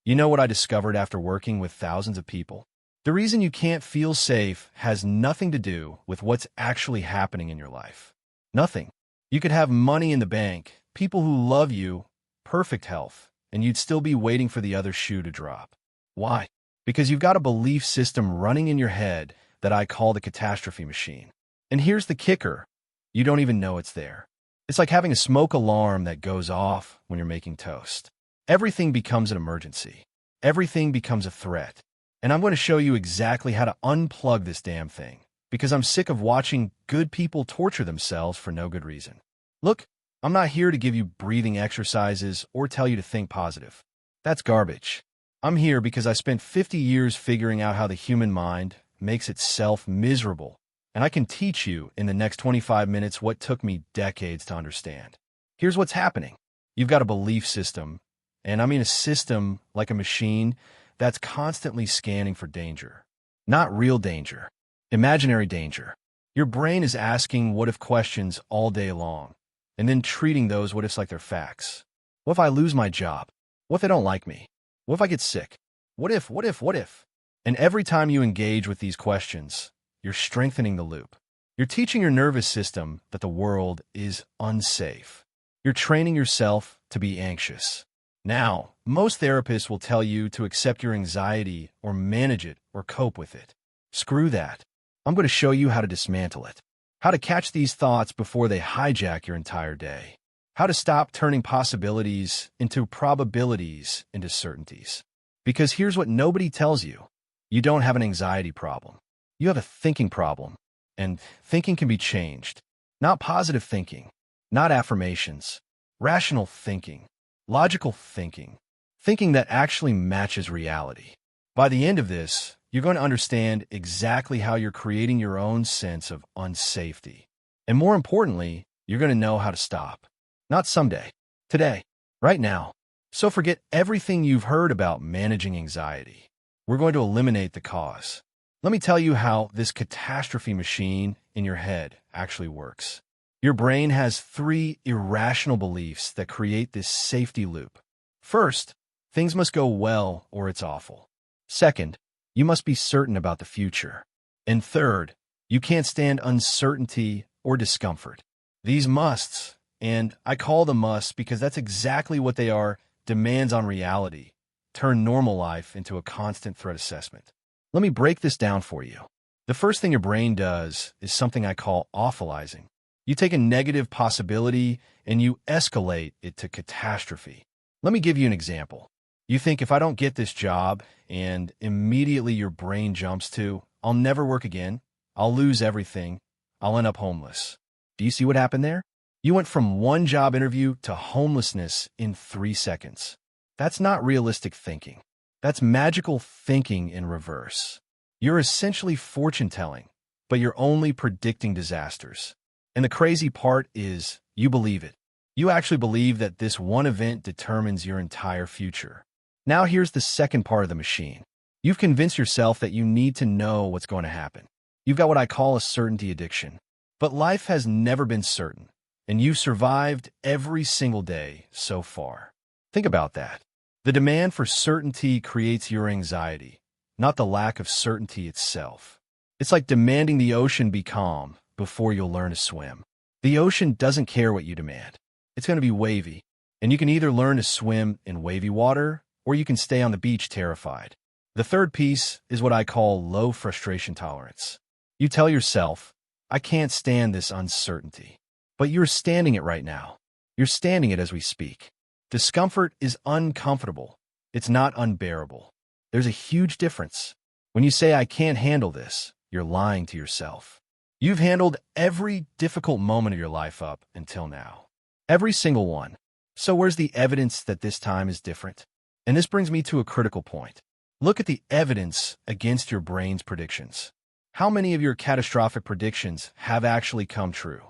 You know what I discovered after working with thousands of people? The reason you can't feel safe has nothing to do with what's actually happening in your life. Nothing. You could have money in the bank, people who love you, perfect health, and you'd still be waiting for the other shoe to drop. Why? Because you've got a belief system running in your head that I call the catastrophe machine. And here's the kicker. You don't even know it's there. It's like having a smoke alarm that goes off when you're making toast. Everything becomes an emergency. Everything becomes a threat. And I'm going to show you exactly how to unplug this damn thing, because I'm sick of watching good people torture themselves for no good reason. Look, I'm not here to give you breathing exercises or tell you to think positive. That's garbage. I'm here because I spent 50 years figuring out how the human mind makes itself miserable, and I can teach you in the next 25 minutes what took me decades to understand. Here's what's happening. You've got a belief system, and I mean a system like a machine that's constantly scanning for danger. Not real danger, imaginary danger. Your brain is asking what-if questions all day long, and then treating those what-ifs like they're facts. What if I lose my job? What if they don't like me? What if I get sick? What if, what if, what if? And every time you engage with these questions, you're strengthening the loop. You're teaching your nervous system that the world is unsafe. You're training yourself to be anxious. Now, most therapists will tell you to accept your anxiety or manage it or cope with it. Screw that. I'm going to show you how to dismantle it. How to catch these thoughts before they hijack your entire day. How to stop turning possibilities into probabilities into certainties. Because here's what nobody tells you. You don't have an anxiety problem. You have a thinking problem. And thinking can be changed. Not positive thinking. Not affirmations. Rational thinking. Logical thinking. Thinking that actually matches reality. By the end of this, you're going to understand exactly how you're creating your own sense of unsafety. And more importantly, you're going to know how to stop. Not someday. Today. Right now. So forget everything you've heard about managing anxiety. We're going to eliminate the cause. Let me tell you how this catastrophe machine in your head actually works. Your brain has 3 irrational beliefs that create this safety loop. First, things must go well or it's awful. Second, you must be certain about the future. And third, you can't stand uncertainty or discomfort. These musts, and I call them musts because that's exactly what they are, demands on reality, turn normal life into a constant threat assessment. Let me break this down for you. The first thing your brain does is something I call awfulizing. You take a negative possibility and you escalate it to catastrophe. Let me give you an example. You think if I don't get this job, and immediately your brain jumps to, I'll never work again, I'll lose everything, I'll end up homeless. Do you see what happened there? You went from one job interview to homelessness in 3 seconds. That's not realistic thinking. That's magical thinking in reverse. You're essentially fortune-telling, but you're only predicting disasters. And the crazy part is, you believe it. You actually believe that this one event determines your entire future. Now here's the second part of the machine. You've convinced yourself that you need to know what's going to happen. You've got what I call a certainty addiction. But life has never been certain, and you've survived every single day so far. Think about that. The demand for certainty creates your anxiety, not the lack of certainty itself. It's like demanding the ocean be calm before you'll learn to swim. The ocean doesn't care what you demand. It's going to be wavy, and you can either learn to swim in wavy water or you can stay on the beach terrified. The third piece is what I call low frustration tolerance. You tell yourself, I can't stand this uncertainty. But you're standing it right now. You're standing it as we speak. Discomfort is uncomfortable. It's not unbearable. There's a huge difference. When you say, I can't handle this, you're lying to yourself. You've handled every difficult moment of your life up until now. Every single one. So where's the evidence that this time is different? And this brings me to a critical point. Look at the evidence against your brain's predictions. How many of your catastrophic predictions have actually come true?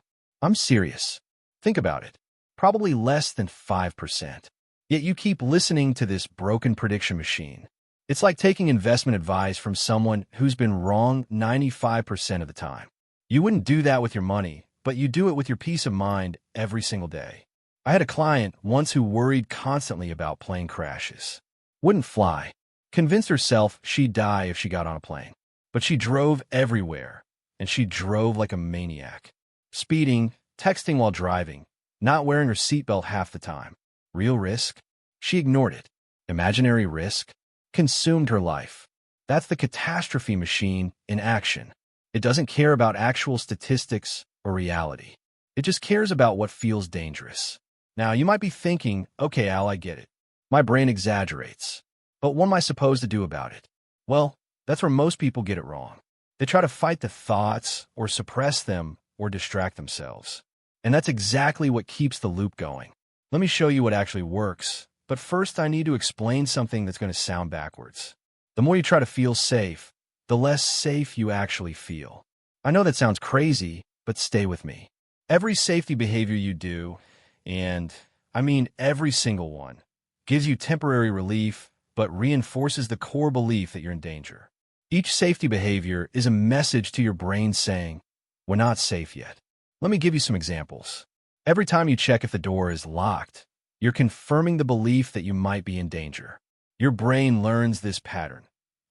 I'm serious. Think about it. Probably less than 5%. Yet you keep listening to this broken prediction machine. It's like taking investment advice from someone who's been wrong 95% of the time. You wouldn't do that with your money, but you do it with your peace of mind every single day. I had a client once who worried constantly about plane crashes. Wouldn't fly. Convinced herself she'd die if she got on a plane. But she drove everywhere, and she drove like a maniac. Speeding, texting while driving, not wearing her seatbelt half the time. Real risk? She ignored it. Imaginary risk? Consumed her life. That's the catastrophe machine in action. It doesn't care about actual statistics or reality. It just cares about what feels dangerous. Now, you might be thinking, okay, Al, I get it. My brain exaggerates. But what am I supposed to do about it? Well, that's where most people get it wrong. They try to fight the thoughts or suppress them or distract themselves. And that's exactly what keeps the loop going. Let me show you what actually works. But first, I need to explain something that's going to sound backwards. The more you try to feel safe, the less safe you actually feel. I know that sounds crazy, but stay with me. Every safety behavior you do, and I mean every single one, gives you temporary relief, but reinforces the core belief that you're in danger. Each safety behavior is a message to your brain saying, we're not safe yet. Let me give you some examples. Every time you check if the door is locked, you're confirming the belief that you might be in danger. Your brain learns this pattern.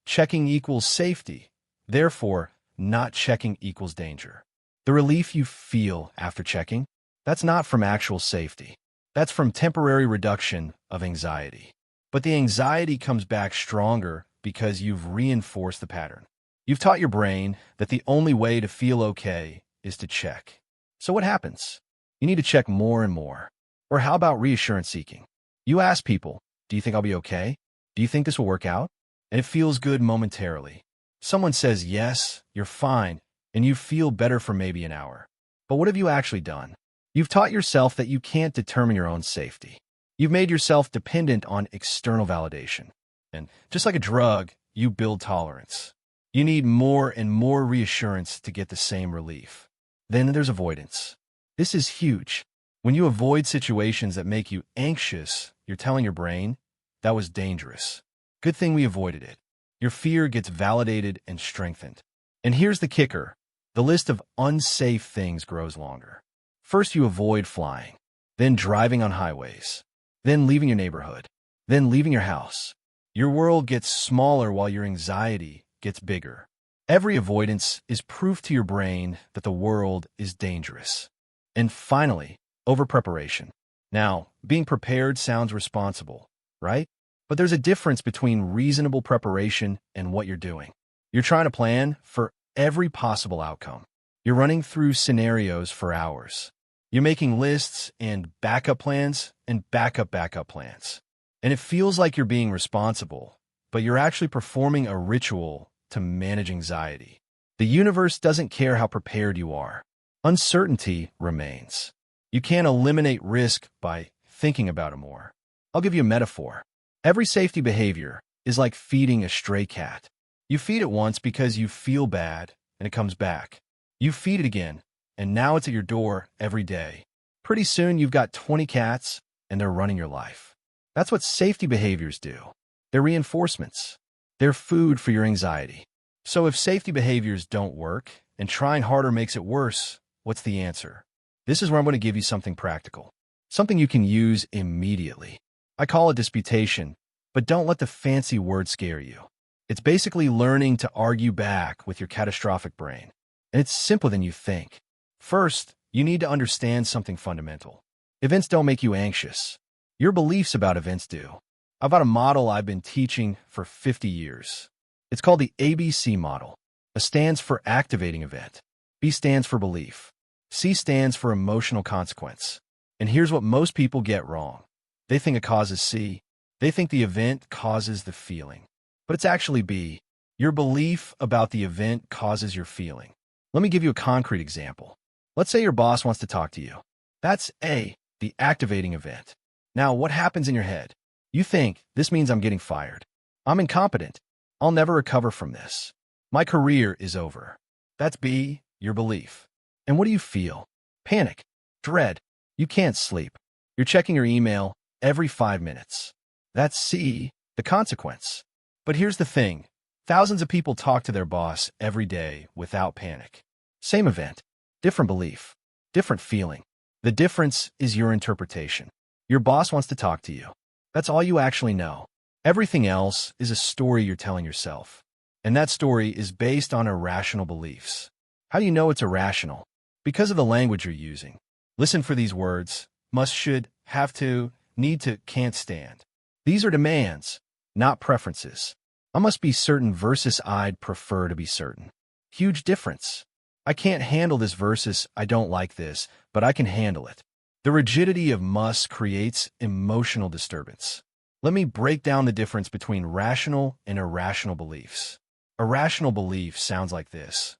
Checking equals safety. Therefore, not checking equals danger. The relief you feel after checking, that's not from actual safety. That's from temporary reduction of anxiety. But the anxiety comes back stronger because you've reinforced the pattern. You've taught your brain that the only way to feel okay is to check. So what happens? You need to check more and more. Or how about reassurance seeking? You ask people, do you think I'll be okay? Do you think this will work out? And it feels good momentarily. Someone says yes, you're fine, and you feel better for maybe an hour. But what have you actually done? You've taught yourself that you can't determine your own safety. You've made yourself dependent on external validation. And just like a drug, you build tolerance. You need more and more reassurance to get the same relief. Then there's avoidance. This is huge. When you avoid situations that make you anxious, you're telling your brain, that was dangerous. Good thing we avoided it. Your fear gets validated and strengthened. And here's the kicker. The list of unsafe things grows longer. First, you avoid flying, then driving on highways, then leaving your neighborhood, then leaving your house. Your world gets smaller while your anxiety gets bigger. Every avoidance is proof to your brain that the world is dangerous. And finally, over-preparation. Now, being prepared sounds responsible, right? But there's a difference between reasonable preparation and what you're doing. You're trying to plan for every possible outcome. You're running through scenarios for hours. You're making lists and backup plans and backup plans. And it feels like you're being responsible, but you're actually performing a ritual to manage anxiety. The universe doesn't care how prepared you are. Uncertainty remains. You can't eliminate risk by thinking about it more. I'll give you a metaphor. Every safety behavior is like feeding a stray cat. You feed it once because you feel bad, and it comes back. You feed it again, and now it's at your door every day. Pretty soon you've got 20 cats, and they're running your life. That's what safety behaviors do. They're reinforcements. They're food for your anxiety. So if safety behaviors don't work, and trying harder makes it worse, what's the answer? This is where I'm going to give you something practical. Something you can use immediately. I call it disputation, but don't let the fancy word scare you. It's basically learning to argue back with your catastrophic brain. And it's simpler than you think. First, you need to understand something fundamental. Events don't make you anxious. Your beliefs about events do. I've got a model I've been teaching for 50 years. It's called the ABC model. A stands for activating event. B stands for belief. C stands for emotional consequence. And here's what most people get wrong. They think it causes C. They think the event causes the feeling. But it's actually B. Your belief about the event causes your feeling. Let me give you a concrete example. Let's say your boss wants to talk to you. That's A, the activating event. Now, what happens in your head? You think, this means I'm getting fired. I'm incompetent. I'll never recover from this. My career is over. That's B, your belief. And what do you feel? Panic, dread. You can't sleep. You're checking your email every 5 minutes. That's C, the consequence. But here's the thing. Thousands of people talk to their boss every day without panic. Same event, different belief, different feeling. The difference is your interpretation. Your boss wants to talk to you. That's all you actually know. Everything else is a story you're telling yourself. And that story is based on irrational beliefs. How do you know it's irrational? Because of the language you're using. Listen for these words: must, should, have to, need to, can't stand. These are demands, not preferences. I must be certain versus I'd prefer to be certain. Huge difference. I can't handle this versus I don't like this, but I can handle it. The rigidity of must creates emotional disturbance. Let me break down the difference between rational and irrational beliefs. Irrational belief sounds like this: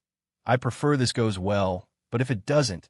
I prefer this goes well, but if it doesn't,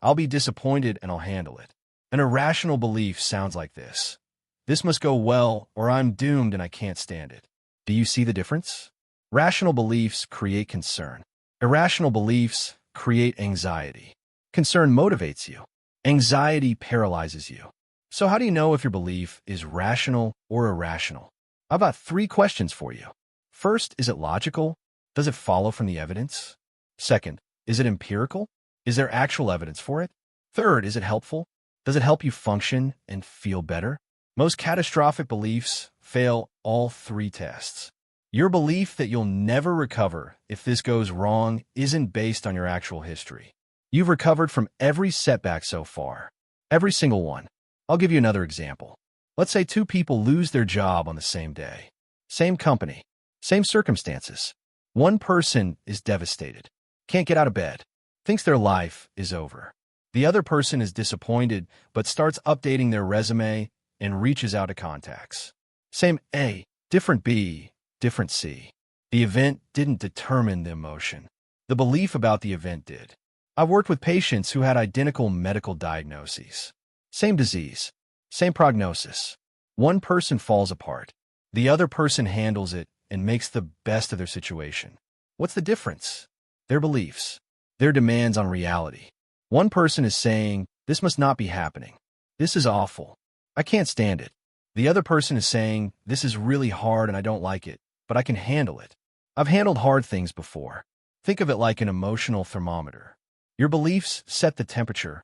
I'll be disappointed and I'll handle it. An irrational belief sounds like this: this must go well or I'm doomed and I can't stand it. Do you see the difference? Rational beliefs create concern. Irrational beliefs create anxiety. Concern motivates you. Anxiety paralyzes you. So how do you know if your belief is rational or irrational? I've got 3 questions for you. First, is it logical? Does it follow from the evidence? Second, is it empirical? Is there actual evidence for it? Third, is it helpful? Does it help you function and feel better? Most catastrophic beliefs fail all 3 tests. Your belief that you'll never recover if this goes wrong isn't based on your actual history. You've recovered from every setback so far. Every single one. I'll give you another example. Let's say 2 people lose their job on the same day. Same company. Same circumstances. One person is devastated. Can't get out of bed. Thinks their life is over. The other person is disappointed, but starts updating their resume and reaches out to contacts. Same A, different B, different C. The event didn't determine the emotion. The belief about the event did. I've worked with patients who had identical medical diagnoses. Same disease, same prognosis. One person falls apart. The other person handles it and makes the best of their situation. What's the difference? Their beliefs, their demands on reality. One person is saying, this must not be happening. This is awful. I can't stand it. The other person is saying, this is really hard and I don't like it, but I can handle it. I've handled hard things before. Think of it like an emotional thermometer. Your beliefs set the temperature,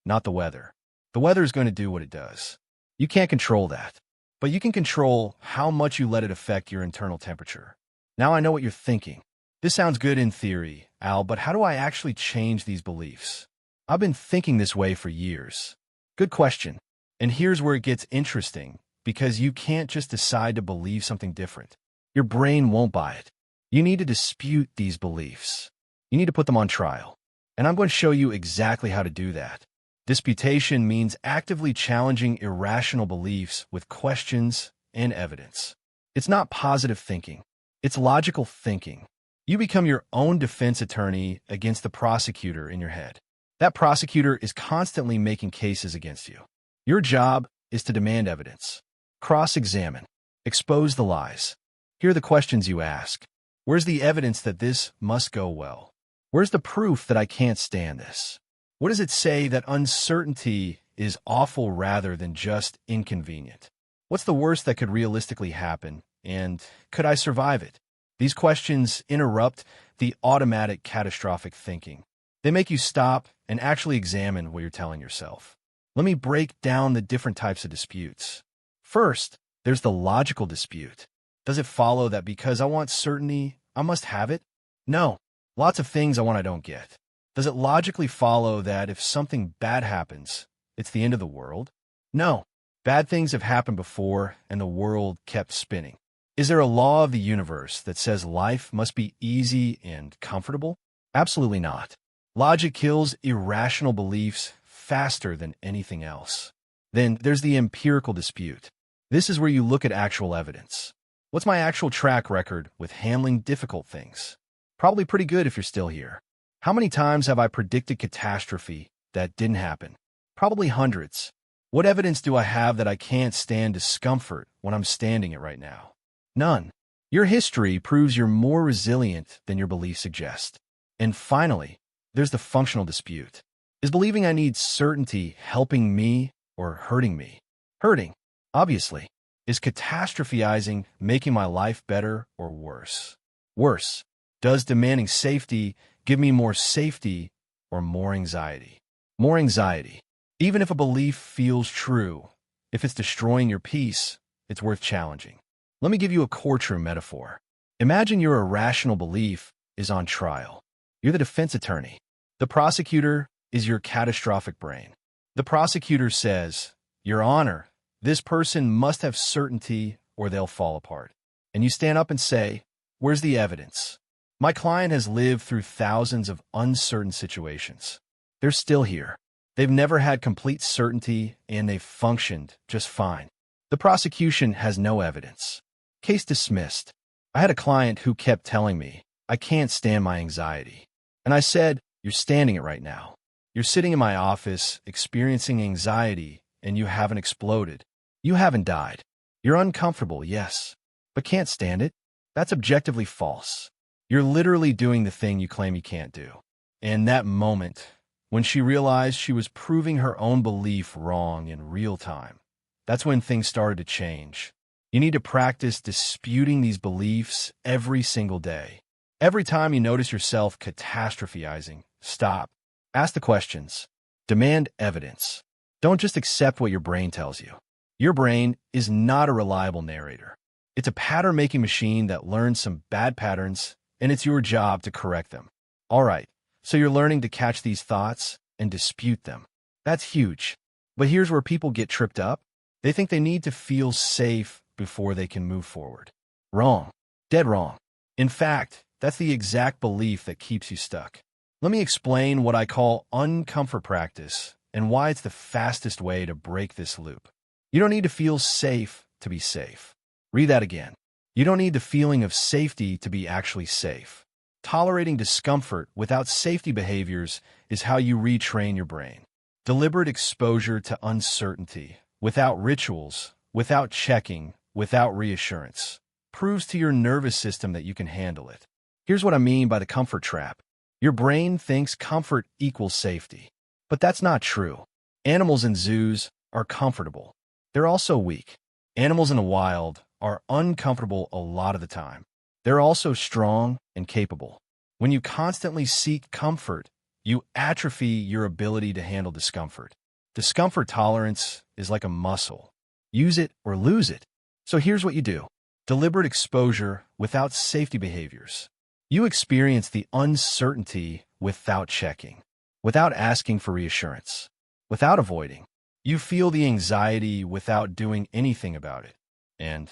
not the weather. The weather is going to do what it does. You can't control that, but you can control how much you let it affect your internal temperature. Now I know what you're thinking. This sounds good in theory, Al, but how do I actually change these beliefs? I've been thinking this way for years. Good question. And here's where it gets interesting, because you can't just decide to believe something different. Your brain won't buy it. You need to dispute these beliefs. You need to put them on trial. And I'm going to show you exactly how to do that. Disputation means actively challenging irrational beliefs with questions and evidence. It's not positive thinking. It's logical thinking. You become your own defense attorney against the prosecutor in your head. That prosecutor is constantly making cases against you. Your job is to demand evidence, cross-examine, expose the lies. Here are the questions you ask. Where's the evidence that this must go well? Where's the proof that I can't stand this? What does it say that uncertainty is awful rather than just inconvenient? What's the worst that could realistically happen? And could I survive it? These questions interrupt the automatic catastrophic thinking. They make you stop and actually examine what you're telling yourself. Let me break down the different types of disputes. First, there's the logical dispute. Does it follow that because I want certainty, I must have it? No. Lots of things I want I don't get. Does it logically follow that if something bad happens, it's the end of the world? No. Bad things have happened before and the world kept spinning. Is there a law of the universe that says life must be easy and comfortable? Absolutely not. Logic kills irrational beliefs faster than anything else. Then there's the empirical dispute. This is where you look at actual evidence. What's my actual track record with handling difficult things? Probably pretty good if you're still here. How many times have I predicted catastrophe that didn't happen? Probably hundreds. What evidence do I have that I can't stand discomfort when I'm standing it right now? None. Your history proves you're more resilient than your beliefs suggest. And finally, there's the functional dispute. Is believing I need certainty helping me or hurting me? Hurting, obviously. Is catastrophizing making my life better or worse? Worse. Does demanding safety give me more safety or more anxiety? More anxiety. Even if a belief feels true, if it's destroying your peace, it's worth challenging. Let me give you a courtroom metaphor. Imagine your irrational belief is on trial. You're the defense attorney. The prosecutor is your catastrophic brain. The prosecutor says, "Your Honor, this person must have certainty or they'll fall apart." And you stand up and say, "Where's the evidence? My client has lived through thousands of uncertain situations. They're still here. They've never had complete certainty and they've functioned just fine." The prosecution has no evidence. Case dismissed. I had a client who kept telling me, "I can't stand my anxiety." And I said, "You're standing it right now. You're sitting in my office experiencing anxiety and you haven't exploded. You haven't died. You're uncomfortable, yes, but can't stand it. That's objectively false. You're literally doing the thing you claim you can't do." And that moment, when she realized she was proving her own belief wrong in real time, that's when things started to change. You need to practice disputing these beliefs every single day. Every time you notice yourself catastrophizing, stop. Ask the questions. Demand evidence. Don't just accept what your brain tells you. Your brain is not a reliable narrator. It's a pattern-making machine that learns some bad patterns, and it's your job to correct them. All right, so you're learning to catch these thoughts and dispute them. That's huge. But here's where people get tripped up. They think they need to feel safe before they can move forward. Wrong. Dead wrong. In fact, that's the exact belief that keeps you stuck. Let me explain what I call uncomfort practice and why it's the fastest way to break this loop. You don't need to feel safe to be safe. Read that again. You don't need the feeling of safety to be actually safe. Tolerating discomfort without safety behaviors is how you retrain your brain. Deliberate exposure to uncertainty, without rituals, without checking, without reassurance, proves to your nervous system that you can handle it. Here's what I mean by the comfort trap. Your brain thinks comfort equals safety, but that's not true. Animals in zoos are comfortable. They're also weak. Animals in the wild are uncomfortable a lot of the time. They're also strong and capable. When you constantly seek comfort, you atrophy your ability to handle discomfort. Discomfort tolerance is like a muscle. Use it or lose it. So here's what you do. Deliberate exposure without safety behaviors. You experience the uncertainty without checking, without asking for reassurance, without avoiding. You feel the anxiety without doing anything about it. And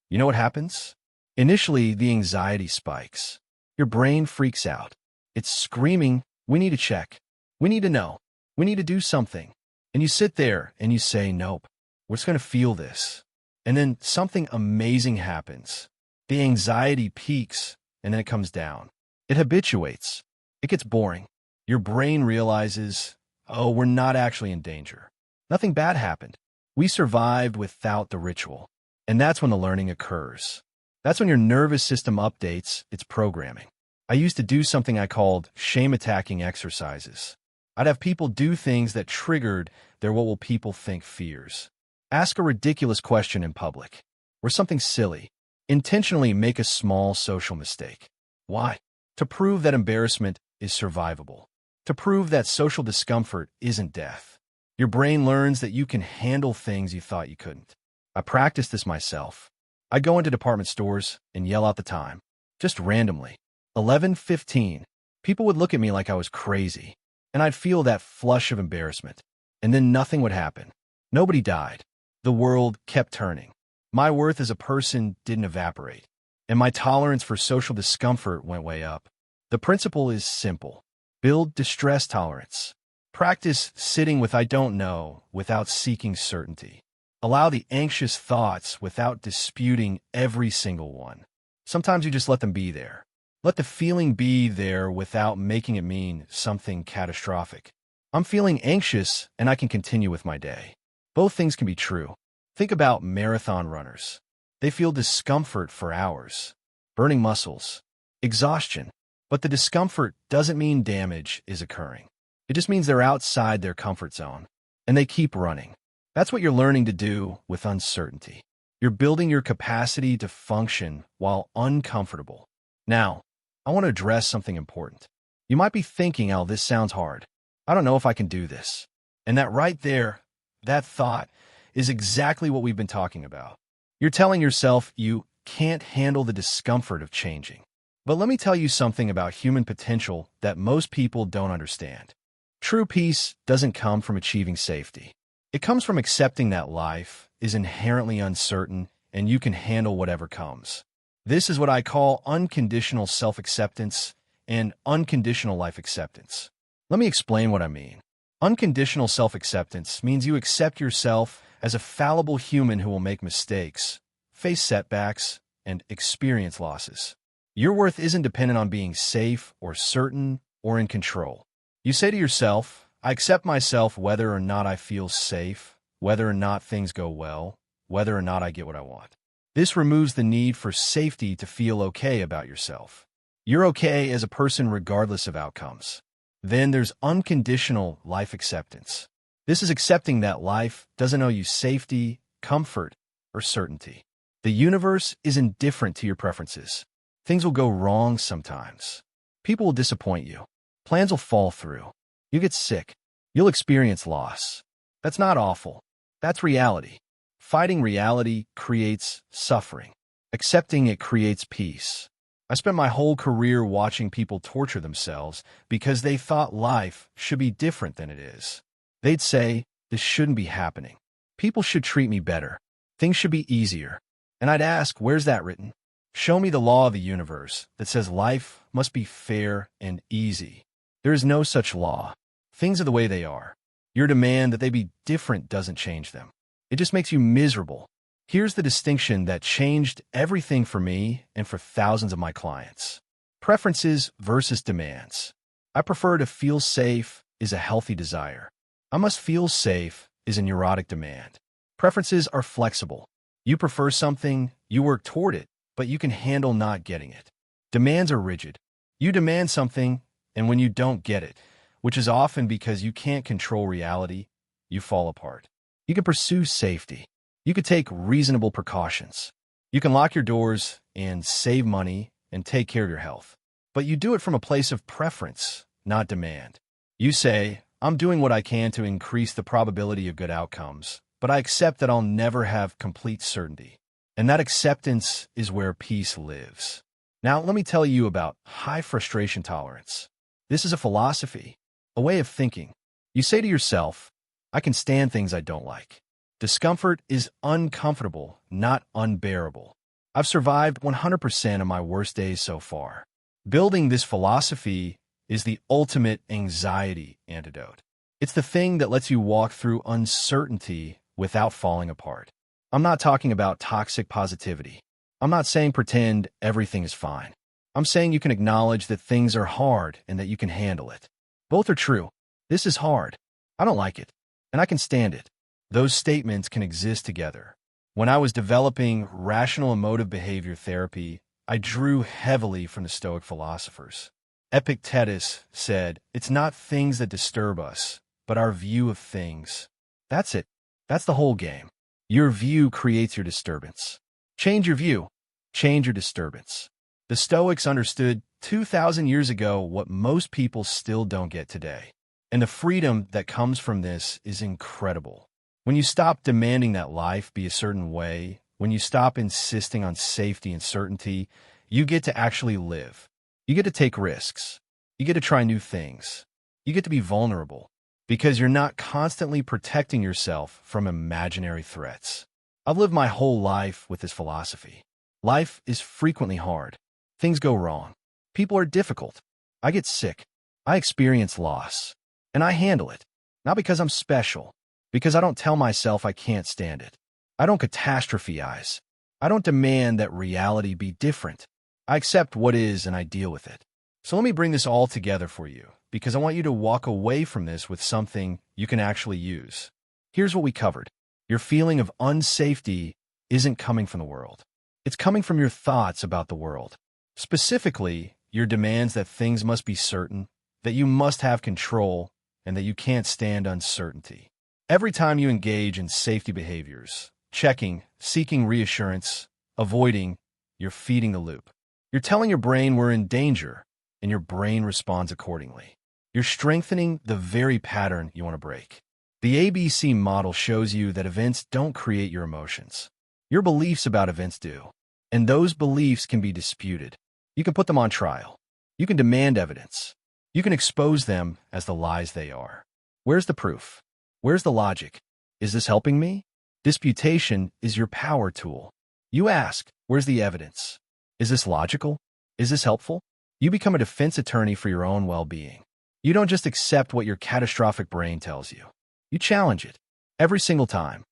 you know what happens? Initially, the anxiety spikes. Your brain freaks out. It's screaming, "We need to check. We need to know. We need to do something." And you sit there and you say, "Nope, we're just going to feel this." And then something amazing happens. The anxiety peaks and then it comes down. It habituates. It gets boring. Your brain realizes, "Oh, we're not actually in danger. Nothing bad happened. We survived without the ritual." And that's when the learning occurs. That's when your nervous system updates its programming. I used to do something I called shame-attacking exercises. I'd have people do things that triggered their "what will people think" fears. Ask a ridiculous question in public, or something silly. Intentionally make a small social mistake. Why? To prove that embarrassment is survivable. To prove that social discomfort isn't death. Your brain learns that you can handle things you thought you couldn't. I practiced this myself. I'd go into department stores and yell out the time, just randomly. 11:15. People would look at me like I was crazy, and I'd feel that flush of embarrassment. And then nothing would happen. Nobody died. The world kept turning. My worth as a person didn't evaporate, and my tolerance for social discomfort went way up. The principle is simple. Build distress tolerance. Practice sitting with "I don't know" without seeking certainty. Allow the anxious thoughts without disputing every single one. Sometimes you just let them be there. Let the feeling be there without making it mean something catastrophic. I'm feeling anxious and I can continue with my day. Both things can be true. Think about marathon runners. They feel discomfort for hours, burning muscles, exhaustion. But the discomfort doesn't mean damage is occurring. It just means they're outside their comfort zone, and they keep running. That's what you're learning to do with uncertainty. You're building your capacity to function while uncomfortable. Now, I want to address something important. You might be thinking, "Oh, this sounds hard. I don't know if I can do this." And that right there, that thought, is exactly what we've been talking about. You're telling yourself you can't handle the discomfort of changing. But let me tell you something about human potential that most people don't understand. True peace doesn't come from achieving safety. It comes from accepting that life is inherently uncertain and you can handle whatever comes. This is what I call unconditional self-acceptance and unconditional life acceptance. Let me explain what I mean. Unconditional self-acceptance means you accept yourself as a fallible human who will make mistakes, face setbacks, and experience losses. Your worth isn't dependent on being safe or certain or in control. You say to yourself, I accept myself whether or not I feel safe, whether or not things go well, whether or not I get what I want. This removes the need for safety to feel okay about yourself. You're okay as a person regardless of outcomes. Then there's unconditional life acceptance. This is accepting that life doesn't owe you safety, comfort, or certainty. The universe is indifferent to your preferences. Things will go wrong sometimes. People will disappoint you. Plans will fall through. You get sick. You'll experience loss. That's not awful. That's reality. Fighting reality creates suffering. Accepting it creates peace. I spent my whole career watching people torture themselves because they thought life should be different than it is. They'd say, this shouldn't be happening. People should treat me better. Things should be easier. And I'd ask, where's that written? Show me the law of the universe that says life must be fair and easy. There is no such law. Things are the way they are. Your demand that they be different doesn't change them. It just makes you miserable. Here's the distinction that changed everything for me and for thousands of my clients. Preferences versus demands. I prefer to feel safe is a healthy desire. I must feel safe is a neurotic demand. Preferences are flexible. You prefer something, you work toward it, but you can handle not getting it. Demands are rigid. You demand something, and when you don't get it, which is often because you can't control reality, you fall apart. You can pursue safety. You can take reasonable precautions. You can lock your doors and save money and take care of your health. But you do it from a place of preference, not demand. You say, I'm doing what I can to increase the probability of good outcomes, but I accept that I'll never have complete certainty. And that acceptance is where peace lives. Now, let me tell you about high frustration tolerance. This is a philosophy, a way of thinking. You say to yourself, I can stand things I don't like. Discomfort is uncomfortable, not unbearable. I've survived 100% of my worst days so far. Building this philosophy is the ultimate anxiety antidote. It's the thing that lets you walk through uncertainty without falling apart. I'm not talking about toxic positivity. I'm not saying pretend everything is fine. I'm saying you can acknowledge that things are hard and that you can handle it. Both are true. This is hard. I don't like it. And I can stand it. Those statements can exist together. When I was developing rational emotive behavior therapy, I drew heavily from the Stoic philosophers. Epictetus said, it's not things that disturb us, but our view of things. That's it. That's the whole game. Your view creates your disturbance. Change your view. Change your disturbance. The Stoics understood 2,000 years ago what most people still don't get today. And the freedom that comes from this is incredible. When you stop demanding that life be a certain way, when you stop insisting on safety and certainty, you get to actually live. You get to take risks. You get to try new things. You get to be vulnerable because you're not constantly protecting yourself from imaginary threats. I've lived my whole life with this philosophy. Life is frequently hard. Things go wrong. People are difficult. I get sick. I experience loss. And I handle it. Not because I'm special. Because I don't tell myself I can't stand it. I don't catastrophize. I don't demand that reality be different. I accept what is and I deal with it. So let me bring this all together for you, because I want you to walk away from this with something you can actually use. Here's what we covered. Your feeling of unsafety isn't coming from the world. It's coming from your thoughts about the world. Specifically, your demands that things must be certain, that you must have control, and that you can't stand uncertainty. Every time you engage in safety behaviors, checking, seeking reassurance, avoiding, you're feeding the loop. You're telling your brain we're in danger, and your brain responds accordingly. You're strengthening the very pattern you want to break. The ABC model shows you that events don't create your emotions. Your beliefs about events do. And those beliefs can be disputed. You can put them on trial. You can demand evidence. You can expose them as the lies they are. Where's the proof? Where's the logic? Is this helping me? Disputation is your power tool. You ask, where's the evidence? Is this logical? Is this helpful? You become a defense attorney for your own well-being. You don't just accept what your catastrophic brain tells you. You challenge it every single time.